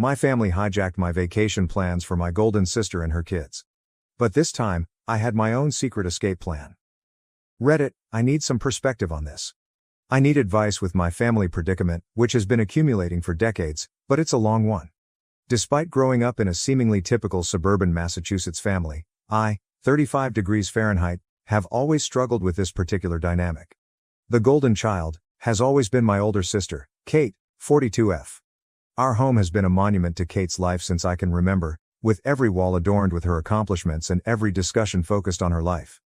My family hijacked my vacation plans for my golden sister and her kids. But this time, I had my own secret escape plan. Reddit, I need some perspective on this. I need advice with my family predicament, which has been accumulating for decades, but it's a long one. Despite growing up in a seemingly typical suburban Massachusetts family, I, 35 degrees Fahrenheit, have always struggled with this particular dynamic. The golden child has always been my older sister, Kate, 42F. Our home has been a monument to Kate's life since I can remember, with every wall adorned with her accomplishments and every discussion focused on her life.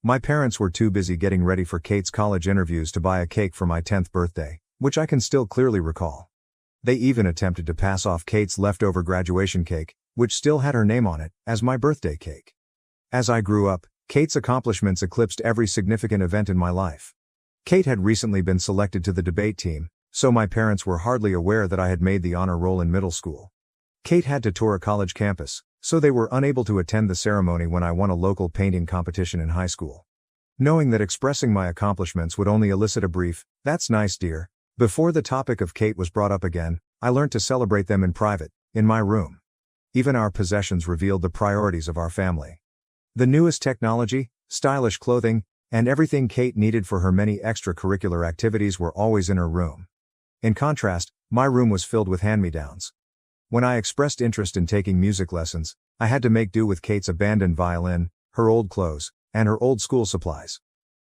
My parents were too busy getting ready for Kate's college interviews to buy a cake for my 10th birthday, which I can still clearly recall. They even attempted to pass off Kate's leftover graduation cake, which still had her name on it, as my birthday cake. As I grew up, Kate's accomplishments eclipsed every significant event in my life. Kate had recently been selected to the debate team, so my parents were hardly aware that I had made the honor roll in middle school. Kate had to tour a college campus, so they were unable to attend the ceremony when I won a local painting competition in high school. Knowing that expressing my accomplishments would only elicit a brief, "That's nice, dear," before the topic of Kate was brought up again, I learned to celebrate them in private, in my room. Even our possessions revealed the priorities of our family. The newest technology, stylish clothing, and everything Kate needed for her many extracurricular activities were always in her room. In contrast, my room was filled with hand-me-downs. When I expressed interest in taking music lessons, I had to make do with Kate's abandoned violin, her old clothes, and her old school supplies.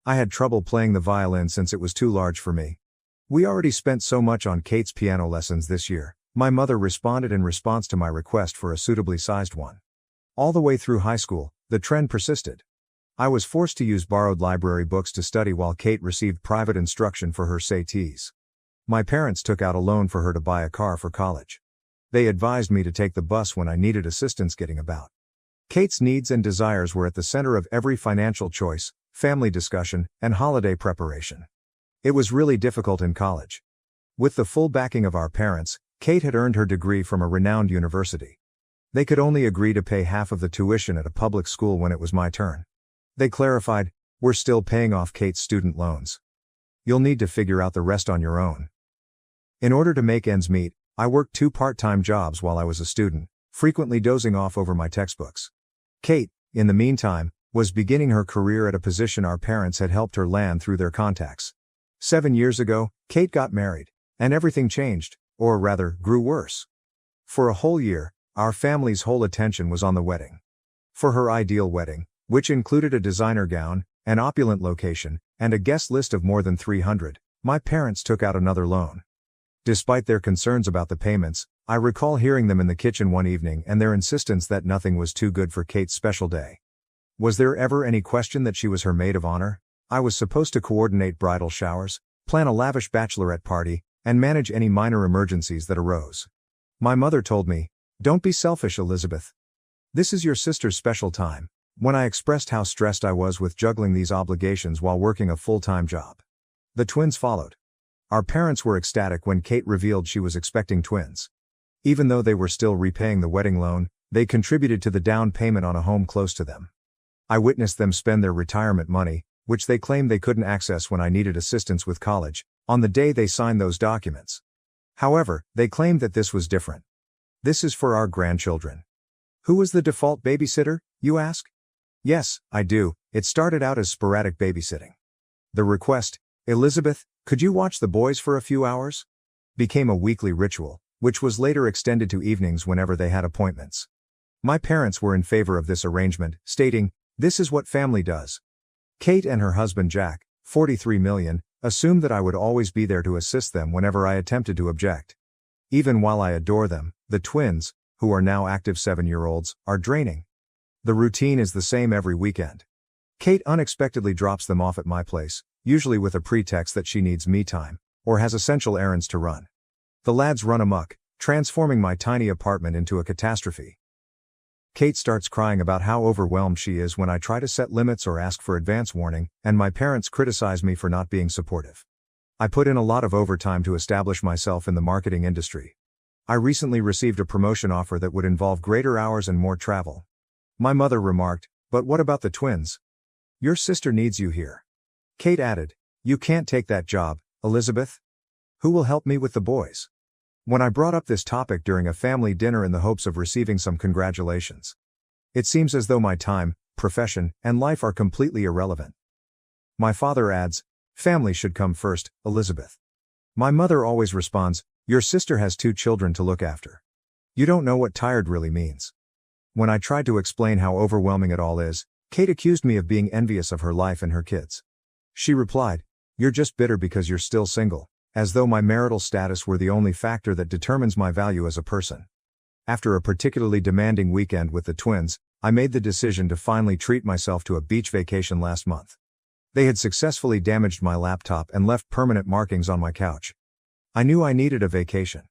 I had trouble playing the violin since it was too large for me. "We already spent so much on Kate's piano lessons this year," my mother responded in response to my request for a suitably sized one. All the way through high school, the trend persisted. I was forced to use borrowed library books to study while Kate received private instruction for her SATs. My parents took out a loan for her to buy a car for college. They advised me to take the bus when I needed assistance getting about. Kate's needs and desires were at the center of every financial choice, family discussion, and holiday preparation. It was really difficult in college. With the full backing of our parents, Kate had earned her degree from a renowned university. They could only agree to pay half of the tuition at a public school when it was my turn. They clarified, "We're still paying off Kate's student loans. You'll need to figure out the rest on your own." In order to make ends meet, I worked 2 part-time jobs while I was a student, frequently dozing off over my textbooks. Kate, in the meantime, was beginning her career at a position our parents had helped her land through their contacts. 7 years ago, Kate got married, and everything changed, or rather, grew worse. For a whole year, our family's whole attention was on the wedding. For her ideal wedding, which included a designer gown, an opulent location, and a guest list of more than 300, my parents took out another loan. Despite their concerns about the payments, I recall hearing them in the kitchen one evening and their insistence that nothing was too good for Kate's special day. Was there ever any question that she was her maid of honor? I was supposed to coordinate bridal showers, plan a lavish bachelorette party, and manage any minor emergencies that arose. My mother told me, "Don't be selfish, Elizabeth. This is your sister's special time," when I expressed how stressed I was with juggling these obligations while working a full-time job. The twins followed. Our parents were ecstatic when Kate revealed she was expecting twins. Even though they were still repaying the wedding loan, they contributed to the down payment on a home close to them. I witnessed them spend their retirement money, which they claimed they couldn't access when I needed assistance with college, on the day they signed those documents. However, they claimed that this was different. "This is for our grandchildren." Who was the default babysitter, you ask? Yes, I do. It started out as sporadic babysitting. The request, "Elizabeth, could you watch the boys for a few hours?" became a weekly ritual, which was later extended to evenings whenever they had appointments. My parents were in favor of this arrangement, stating, "This is what family does." Kate and her husband Jack, 43 million, assumed that I would always be there to assist them whenever I attempted to object. Even while I adore them, the twins, who are now active 7-year-olds, are draining. The routine is the same every weekend. Kate unexpectedly drops them off at my place, usually with a pretext that she needs me time, or has essential errands to run. The lads run amok, transforming my tiny apartment into a catastrophe. Kate starts crying about how overwhelmed she is when I try to set limits or ask for advance warning, and my parents criticize me for not being supportive. I put in a lot of overtime to establish myself in the marketing industry. I recently received a promotion offer that would involve greater hours and more travel. My mother remarked, "But what about the twins? Your sister needs you here." Kate added, "You can't take that job, Elizabeth. Who will help me with the boys?" when I brought up this topic during a family dinner in the hopes of receiving some congratulations. It seems as though my time, profession, and life are completely irrelevant. My father adds, family should come first, Elizabeth. My mother always responds, your sister has 2 children to look after. You don't know what tired really means. When I tried to explain how overwhelming it all is, Kate accused me of being envious of her life and her kids. She replied, you're just bitter because you're still single, as though my marital status were the only factor that determines my value as a person. After a particularly demanding weekend with the twins, I made the decision to finally treat myself to a beach vacation last month. They had successfully damaged my laptop and left permanent markings on my couch. I knew I needed a vacation.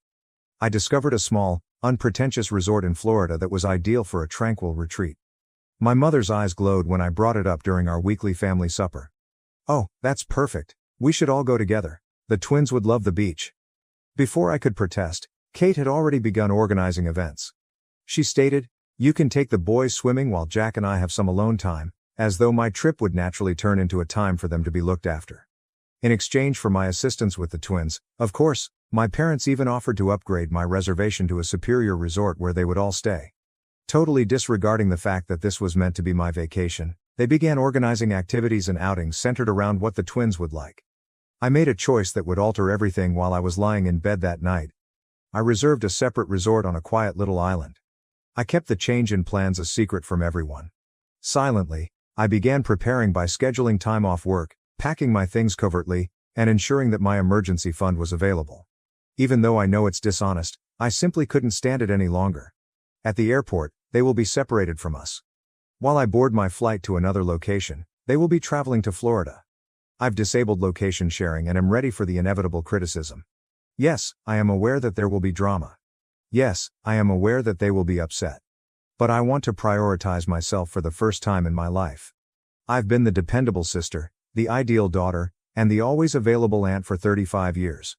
I discovered a small, unpretentious resort in Florida that was ideal for a tranquil retreat. My mother's eyes glowed when I brought it up during our weekly family supper. Oh, that's perfect. We should all go together. The twins would love the beach. Before I could protest, Kate had already begun organizing events. She stated, you can take the boys swimming while Jack and I have some alone time, as though my trip would naturally turn into a time for them to be looked after. In exchange for my assistance with the twins, of course, my parents even offered to upgrade my reservation to a superior resort where they would all stay. Totally disregarding the fact that this was meant to be my vacation, they began organizing activities and outings centered around what the twins would like. I made a choice that would alter everything while I was lying in bed that night. I reserved a separate resort on a quiet little island. I kept the change in plans a secret from everyone. Silently, I began preparing by scheduling time off work, packing my things covertly, and ensuring that my emergency fund was available. Even though I know it's dishonest, I simply couldn't stand it any longer. At the airport, they will be separated from us. While I board my flight to another location, they will be traveling to Florida. I've disabled location sharing and am ready for the inevitable criticism. Yes, I am aware that there will be drama. Yes, I am aware that they will be upset. But I want to prioritize myself for the first time in my life. I've been the dependable sister, the ideal daughter, and the always available aunt for 35 years.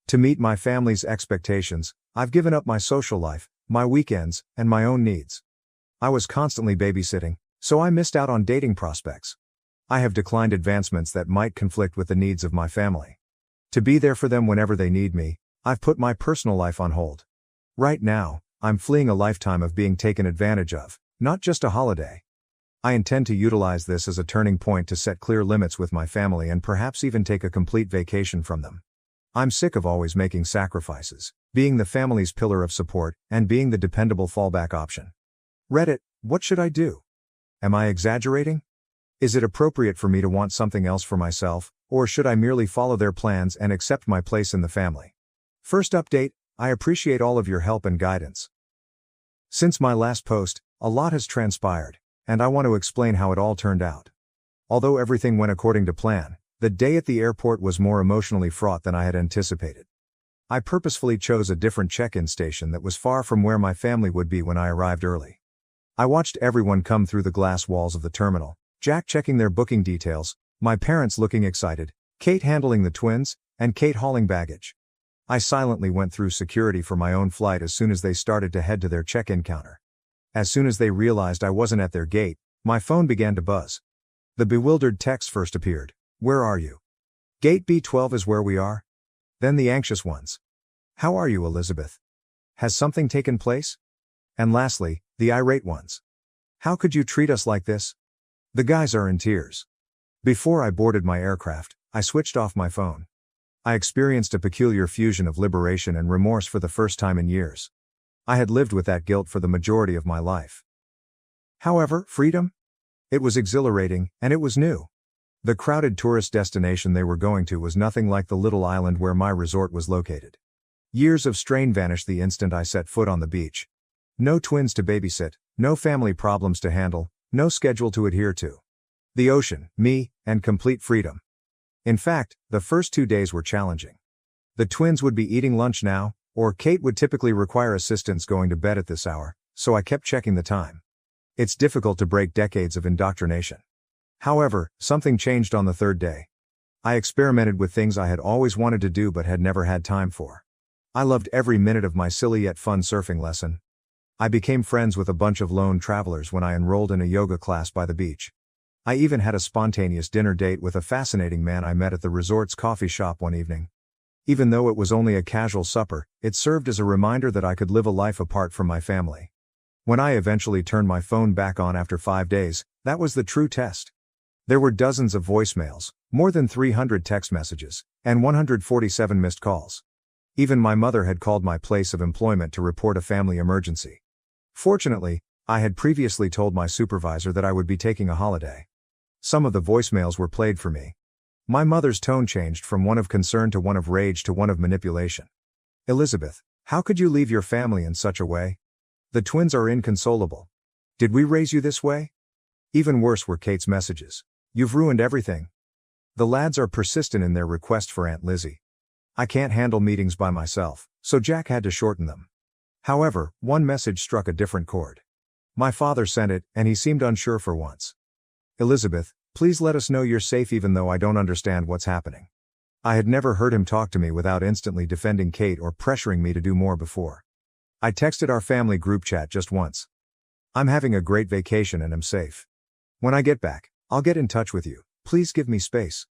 To meet my family's expectations, I've given up my social life, my weekends, and my own needs. I was constantly babysitting, so I missed out on dating prospects. I have declined advancements that might conflict with the needs of my family. To be there for them whenever they need me, I've put my personal life on hold. Right now, I'm fleeing a lifetime of being taken advantage of, not just a holiday. I intend to utilize this as a turning point to set clear limits with my family and perhaps even take a complete vacation from them. I'm sick of always making sacrifices, being the family's pillar of support, and being the dependable fallback option. Reddit, what should I do? Am I exaggerating? Is it appropriate for me to want something else for myself, or should I merely follow their plans and accept my place in the family? First update, I appreciate all of your help and guidance. Since my last post, a lot has transpired, and I want to explain how it all turned out. Although everything went according to plan, the day at the airport was more emotionally fraught than I had anticipated. I purposefully chose a different check-in station that was far from where my family would be when I arrived early. I watched everyone come through the glass walls of the terminal, Jack checking their booking details, my parents looking excited, Kate handling the twins, and Kate hauling baggage. I silently went through security for my own flight as soon as they started to head to their check-in counter. As soon as they realized I wasn't at their gate, my phone began to buzz. The bewildered text first appeared. Where are you? Gate B12 is where we are. Then the anxious ones. How are you, Elizabeth? Has something taken place? And lastly, the irate ones. How could you treat us like this? The guys are in tears. Before I boarded my aircraft, I switched off my phone. I experienced a peculiar fusion of liberation and remorse for the first time in years. I had lived with that guilt for the majority of my life. However, freedom? It was exhilarating, and it was new. The crowded tourist destination they were going to was nothing like the little island where my resort was located. Years of strain vanished the instant I set foot on the beach. No twins to babysit, no family problems to handle, no schedule to adhere to. The ocean, me, and complete freedom. In fact, the first 2 days were challenging. The twins would be eating lunch now, or Kate would typically require assistance going to bed at this hour, so I kept checking the time. It's difficult to break decades of indoctrination. However, something changed on the 3rd day. I experimented with things I had always wanted to do but had never had time for. I loved every minute of my silly yet fun surfing lesson. I became friends with a bunch of lone travelers when I enrolled in a yoga class by the beach. I even had a spontaneous dinner date with a fascinating man I met at the resort's coffee shop one evening. Even though it was only a casual supper, it served as a reminder that I could live a life apart from my family. When I eventually turned my phone back on after 5 days, that was the true test. There were dozens of voicemails, more than 300 text messages, and 147 missed calls. Even my mother had called my place of employment to report a family emergency. Fortunately, I had previously told my supervisor that I would be taking a holiday. Some of the voicemails were played for me. My mother's tone changed from one of concern to one of rage to one of manipulation. "Elizabeth, how could you leave your family in such a way? The twins are inconsolable. Did we raise you this way?" Even worse were Kate's messages. "You've ruined everything. The lads are persistent in their request for Aunt Lizzie. I can't handle meetings by myself, so Jack had to shorten them." However, one message struck a different chord. My father sent it, and he seemed unsure for once. "Elizabeth, please let us know you're safe even though I don't understand what's happening." I had never heard him talk to me without instantly defending Kate or pressuring me to do more before. I texted our family group chat just once. "I'm having a great vacation and am safe. When I get back, I'll get in touch with you. Please give me space."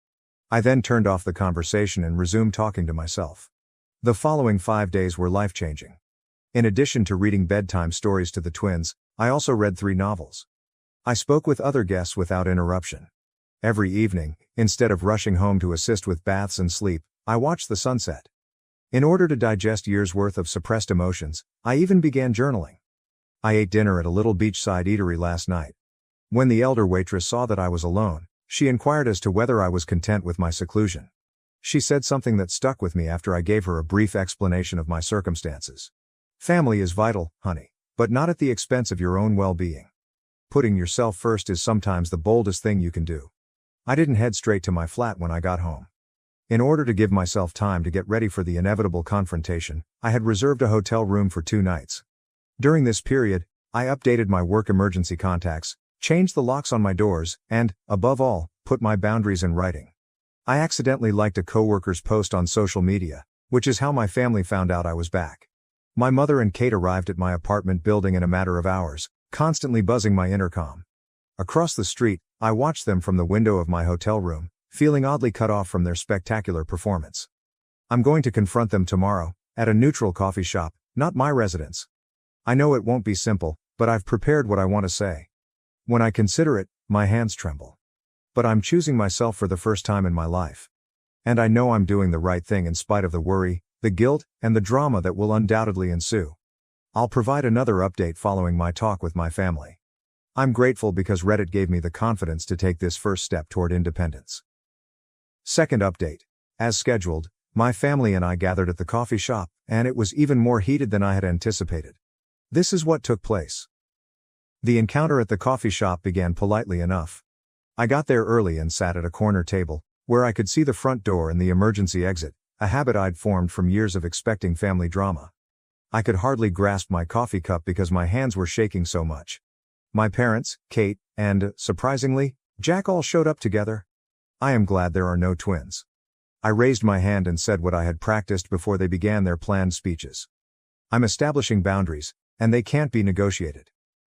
I then turned off the conversation and resumed talking to myself. The following 5 days were life-changing. In addition to reading bedtime stories to the twins, I also read 3 novels. I spoke with other guests without interruption. Every evening, instead of rushing home to assist with baths and sleep, I watched the sunset. In order to digest years' worth of suppressed emotions, I even began journaling. I ate dinner at a little beachside eatery last night. When the elder waitress saw that I was alone, she inquired as to whether I was content with my seclusion. She said something that stuck with me after I gave her a brief explanation of my circumstances. "Family is vital, honey, but not at the expense of your own well-being. Putting yourself first is sometimes the boldest thing you can do." I didn't head straight to my flat when I got home. In order to give myself time to get ready for the inevitable confrontation, I had reserved a hotel room for 2 nights. During this period, I updated my work emergency contacts, changed the locks on my doors, and, above all, put my boundaries in writing. I accidentally liked a coworker's post on social media, which is how my family found out I was back. My mother and Kate arrived at my apartment building in a matter of hours, constantly buzzing my intercom. Across the street, I watched them from the window of my hotel room, feeling oddly cut off from their spectacular performance. "I'm going to confront them tomorrow, at a neutral coffee shop, not my residence. I know it won't be simple, but I've prepared what I want to say. When I consider it, my hands tremble. But I'm choosing myself for the first time in my life. And I know I'm doing the right thing in spite of the worry, the guilt, and the drama that will undoubtedly ensue. I'll provide another update following my talk with my family. I'm grateful because Reddit gave me the confidence to take this first step toward independence." Second update. As scheduled, my family and I gathered at the coffee shop, and it was even more heated than I had anticipated. This is what took place. The encounter at the coffee shop began politely enough. I got there early and sat at a corner table, where I could see the front door and the emergency exit, a habit I'd formed from years of expecting family drama. I could hardly grasp my coffee cup because my hands were shaking so much. My parents, Kate, and, surprisingly, Jack all showed up together. I am glad there are no twins. I raised my hand and said what I had practiced before they began their planned speeches. I'm establishing boundaries, and they can't be negotiated.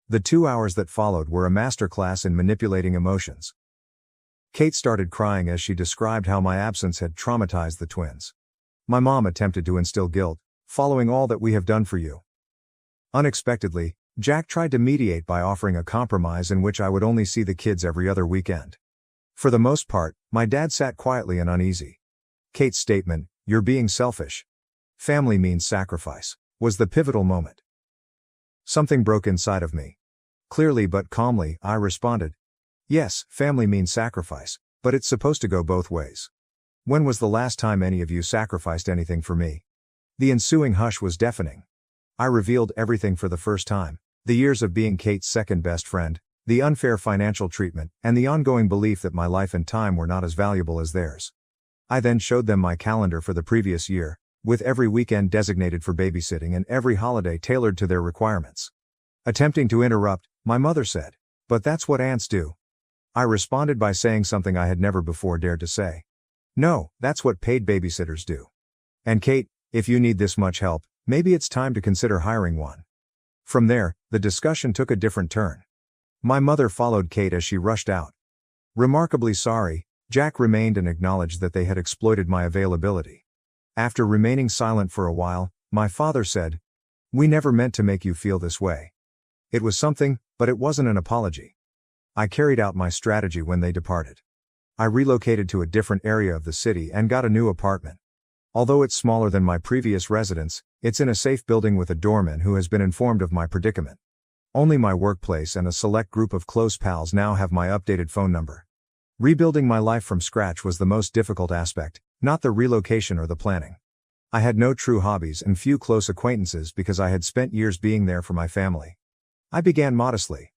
The 2 hours that followed were a masterclass in manipulating emotions. Kate started crying as she described how my absence had traumatized the twins. My mom attempted to instill guilt, following all that we have done for you. Unexpectedly, Jack tried to mediate by offering a compromise in which I would only see the kids every other weekend. For the most part, my dad sat quietly and uneasy. Kate's statement, "You're being selfish. Family means sacrifice," was the pivotal moment. Something broke inside of me. Clearly but calmly, I responded, "Yes, family means sacrifice, but it's supposed to go both ways. When was the last time any of you sacrificed anything for me?" The ensuing hush was deafening. I revealed everything for the first time: the years of being Kate's second best friend, the unfair financial treatment, and the ongoing belief that my life and time were not as valuable as theirs. I then showed them my calendar for the previous year, with every weekend designated for babysitting and every holiday tailored to their requirements. Attempting to interrupt, my mother said, "But that's what aunts do." I responded by saying something I had never before dared to say. "No, that's what paid babysitters do. And Kate, if you need this much help, maybe it's time to consider hiring one." From there, the discussion took a different turn. My mother followed Kate as she rushed out. Remarkably sorry, Jack remained and acknowledged that they had exploited my availability. After remaining silent for a while, my father said, "We never meant to make you feel this way." It was something, but it wasn't an apology. I carried out my strategy when they departed. I relocated to a different area of the city and got a new apartment. Although it's smaller than my previous residence, it's in a safe building with a doorman who has been informed of my predicament. Only my workplace and a select group of close pals now have my updated phone number. Rebuilding my life from scratch was the most difficult aspect, not the relocation or the planning. I had no true hobbies and few close acquaintances because I had spent years being there for my family. I began modestly.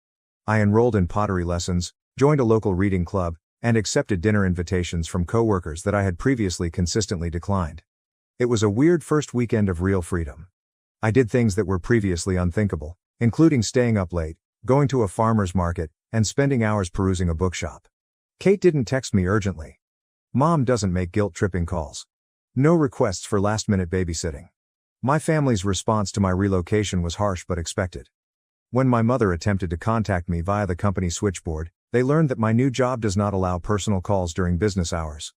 I enrolled in pottery lessons, joined a local reading club, and accepted dinner invitations from coworkers that I had previously consistently declined. It was a weird first weekend of real freedom. I did things that were previously unthinkable, including staying up late, going to a farmer's market, and spending hours perusing a bookshop. Kate didn't text me urgently. Mom doesn't make guilt-tripping calls. No requests for last-minute babysitting. My family's response to my relocation was harsh but expected. When my mother attempted to contact me via the company switchboard, they learned that my new job does not allow personal calls during business hours.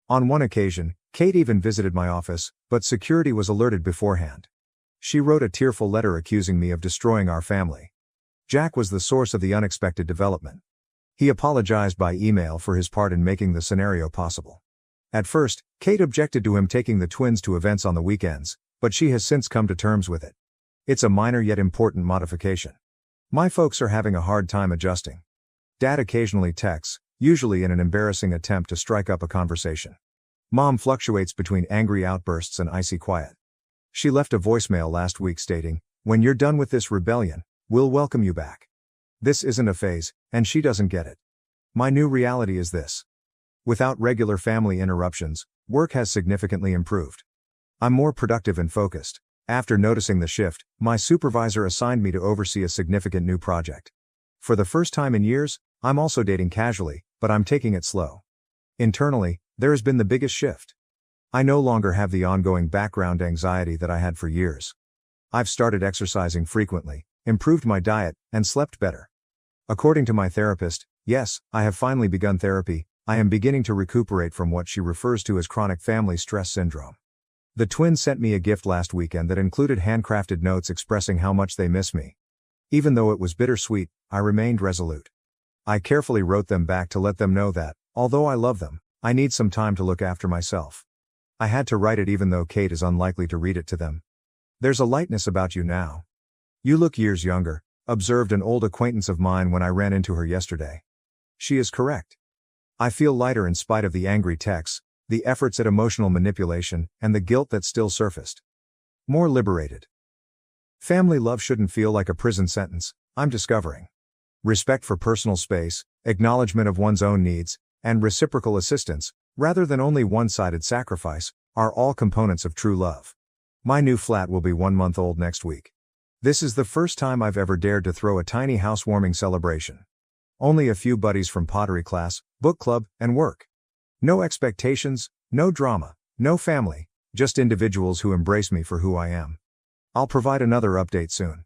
On one occasion, Kate even visited my office, but security was alerted beforehand. She wrote a tearful letter accusing me of destroying our family. Jack was the source of the unexpected development. He apologized by email for his part in making the scenario possible. At first, Kate objected to him taking the twins to events on the weekends, but she has since come to terms with it. It's a minor yet important modification. My folks are having a hard time adjusting. Dad occasionally texts, usually in an embarrassing attempt to strike up a conversation. Mom fluctuates between angry outbursts and icy quiet. She left a voicemail last week stating, "When you're done with this rebellion, we'll welcome you back." This isn't a phase, and she doesn't get it. My new reality is this. Without regular family interruptions, work has significantly improved. I'm more productive and focused. After noticing the shift, my supervisor assigned me to oversee a significant new project. For the first time in years, I'm also dating casually, but I'm taking it slow. Internally, there has been the biggest shift. I no longer have the ongoing background anxiety that I had for years. I've started exercising frequently, improved my diet, and slept better. According to my therapist, yes, I have finally begun therapy. I am beginning to recuperate from what she refers to as chronic family stress syndrome. The twins sent me a gift last weekend that included handcrafted notes expressing how much they miss me. Even though it was bittersweet, I remained resolute. I carefully wrote them back to let them know that, although I love them, I need some time to look after myself. I had to write it even though Kate is unlikely to read it to them. "There's a lightness about you now. You look years younger," observed an old acquaintance of mine when I ran into her yesterday. She is correct. I feel lighter in spite of the angry texts, the efforts at emotional manipulation, and the guilt that still surfaced. More liberated. Family love shouldn't feel like a prison sentence, I'm discovering. Respect for personal space, acknowledgement of one's own needs, and reciprocal assistance, rather than only one-sided sacrifice, are all components of true love. My new flat will be 1 month old next week. This is the first time I've ever dared to throw a tiny housewarming celebration. Only a few buddies from pottery class, book club, and work. No expectations, no drama, no family, just individuals who embrace me for who I am. I'll provide another update soon.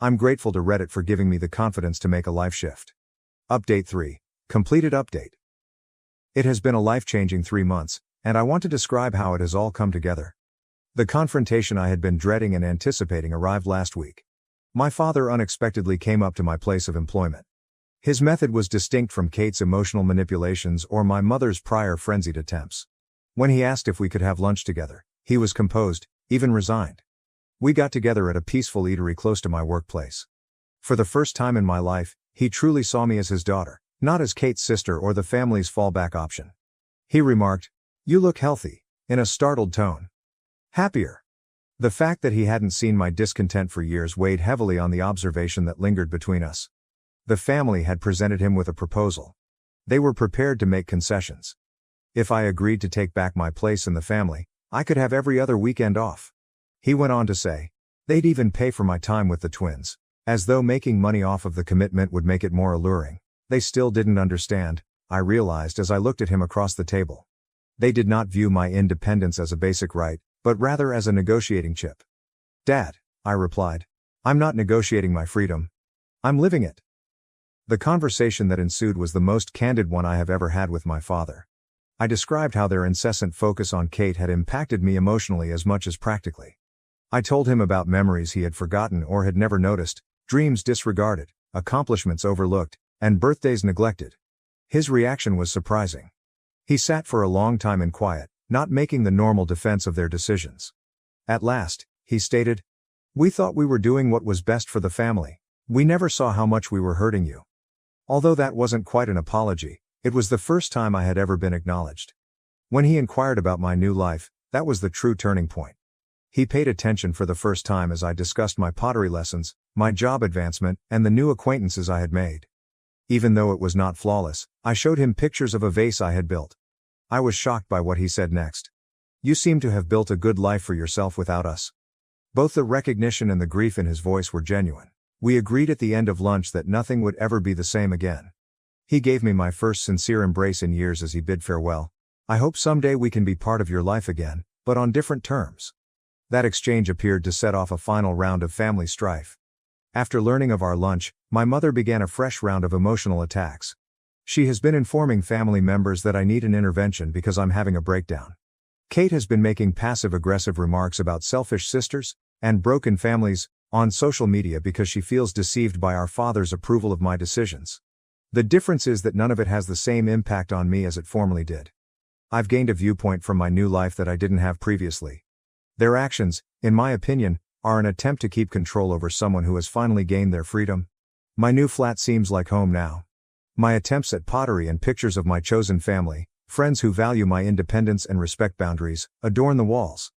I'm grateful to Reddit for giving me the confidence to make a life shift. Update 3. Completed update. It has been a life-changing 3 months, and I want to describe how it has all come together. The confrontation I had been dreading and anticipating arrived last week. My father unexpectedly came up to my place of employment. His method was distinct from Kate's emotional manipulations or my mother's prior frenzied attempts. When he asked if we could have lunch together, he was composed, even resigned. We got together at a peaceful eatery close to my workplace. For the first time in my life, he truly saw me as his daughter, not as Kate's sister or the family's fallback option. He remarked, "You look healthy," in a startled tone. Happier. The fact that he hadn't seen my discontent for years weighed heavily on the observation that lingered between us. The family had presented him with a proposal. They were prepared to make concessions. If I agreed to take back my place in the family, I could have every other weekend off. He went on to say, they'd even pay for my time with the twins, as though making money off of the commitment would make it more alluring. They still didn't understand, I realized as I looked at him across the table. They did not view my independence as a basic right, but rather as a negotiating chip. "Dad," I replied, "I'm not negotiating my freedom. I'm living it." The conversation that ensued was the most candid one I have ever had with my father. I described how their incessant focus on Kate had impacted me emotionally as much as practically. I told him about memories he had forgotten or had never noticed, dreams disregarded, accomplishments overlooked, and birthdays neglected. His reaction was surprising. He sat for a long time in quiet, not making the normal defense of their decisions. At last, he stated, "We thought we were doing what was best for the family. We never saw how much we were hurting you." Although that wasn't quite an apology, it was the first time I had ever been acknowledged. When he inquired about my new life, that was the true turning point. He paid attention for the first time as I discussed my pottery lessons, my job advancement, and the new acquaintances I had made. Even though it was not flawless, I showed him pictures of a vase I had built. I was shocked by what he said next. "You seem to have built a good life for yourself without us." Both the recognition and the grief in his voice were genuine. We agreed at the end of lunch that nothing would ever be the same again. He gave me my first sincere embrace in years as he bid farewell. "I hope someday we can be part of your life again, but on different terms." That exchange appeared to set off a final round of family strife. After learning of our lunch, my mother began a fresh round of emotional attacks. She has been informing family members that I need an intervention because I'm having a breakdown. Kate has been making passive-aggressive remarks about selfish sisters and broken families on social media because she feels deceived by our father's approval of my decisions. The difference is that none of it has the same impact on me as it formerly did. I've gained a viewpoint from my new life that I didn't have previously. Their actions, in my opinion, are an attempt to keep control over someone who has finally gained their freedom. My new flat seems like home now. My attempts at pottery and pictures of my chosen family, friends who value my independence and respect boundaries, adorn the walls.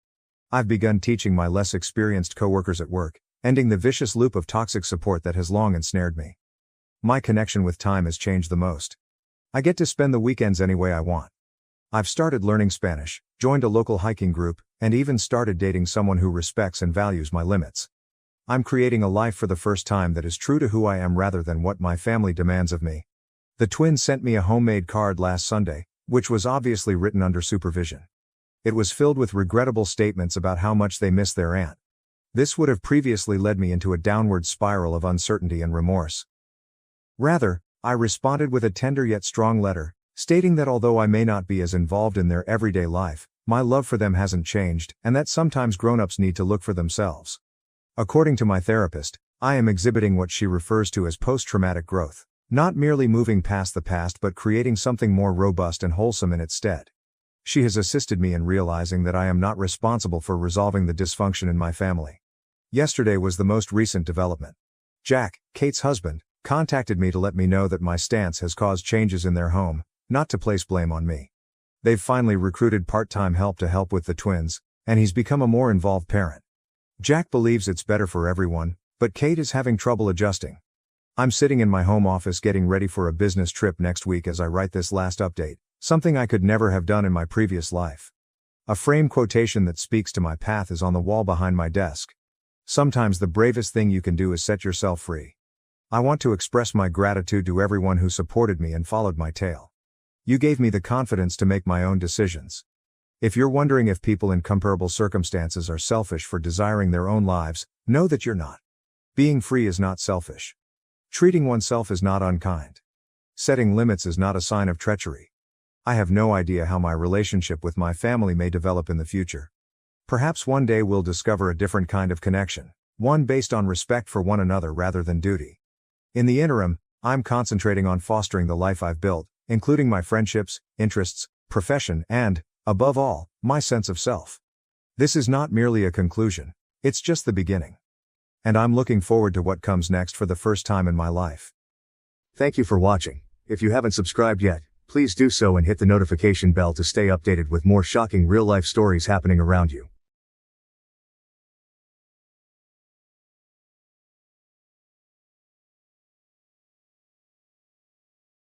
I've begun teaching my less experienced coworkers at work, ending the vicious loop of toxic support that has long ensnared me. My connection with time has changed the most. I get to spend the weekends any way I want. I've started learning Spanish, joined a local hiking group, and even started dating someone who respects and values my limits. I'm creating a life for the first time that is true to who I am rather than what my family demands of me. The twins sent me a homemade card last Sunday, which was obviously written under supervision. It was filled with regrettable statements about how much they miss their aunt. This would have previously led me into a downward spiral of uncertainty and remorse. Rather, I responded with a tender yet strong letter, stating that although I may not be as involved in their everyday life, my love for them hasn't changed, and that sometimes grown-ups need to look for themselves. According to my therapist, I am exhibiting what she refers to as post-traumatic growth, not merely moving past the past but creating something more robust and wholesome in its stead. She has assisted me in realizing that I am not responsible for resolving the dysfunction in my family. Yesterday was the most recent development. Jack, Kate's husband, contacted me to let me know that my stance has caused changes in their home, not to place blame on me. They've finally recruited part-time help to help with the twins, and he's become a more involved parent. Jack believes it's better for everyone, but Kate is having trouble adjusting. I'm sitting in my home office getting ready for a business trip next week as I write this last update, something I could never have done in my previous life. A frame quotation that speaks to my path is on the wall behind my desk. Sometimes the bravest thing you can do is set yourself free. I want to express my gratitude to everyone who supported me and followed my tale. You gave me the confidence to make my own decisions. If you're wondering if people in comparable circumstances are selfish for desiring their own lives, know that you're not. Being free is not selfish. Treating oneself is not unkind. Setting limits is not a sign of treachery. I have no idea how my relationship with my family may develop in the future. Perhaps one day we'll discover a different kind of connection, one based on respect for one another rather than duty. In the interim, I'm concentrating on fostering the life I've built, including my friendships, interests, profession, and, above all, my sense of self. This is not merely a conclusion, it's just the beginning. And I'm looking forward to what comes next for the first time in my life. Thank you for watching. If you haven't subscribed yet, please do so and hit the notification bell to stay updated with more shocking real-life stories happening around you.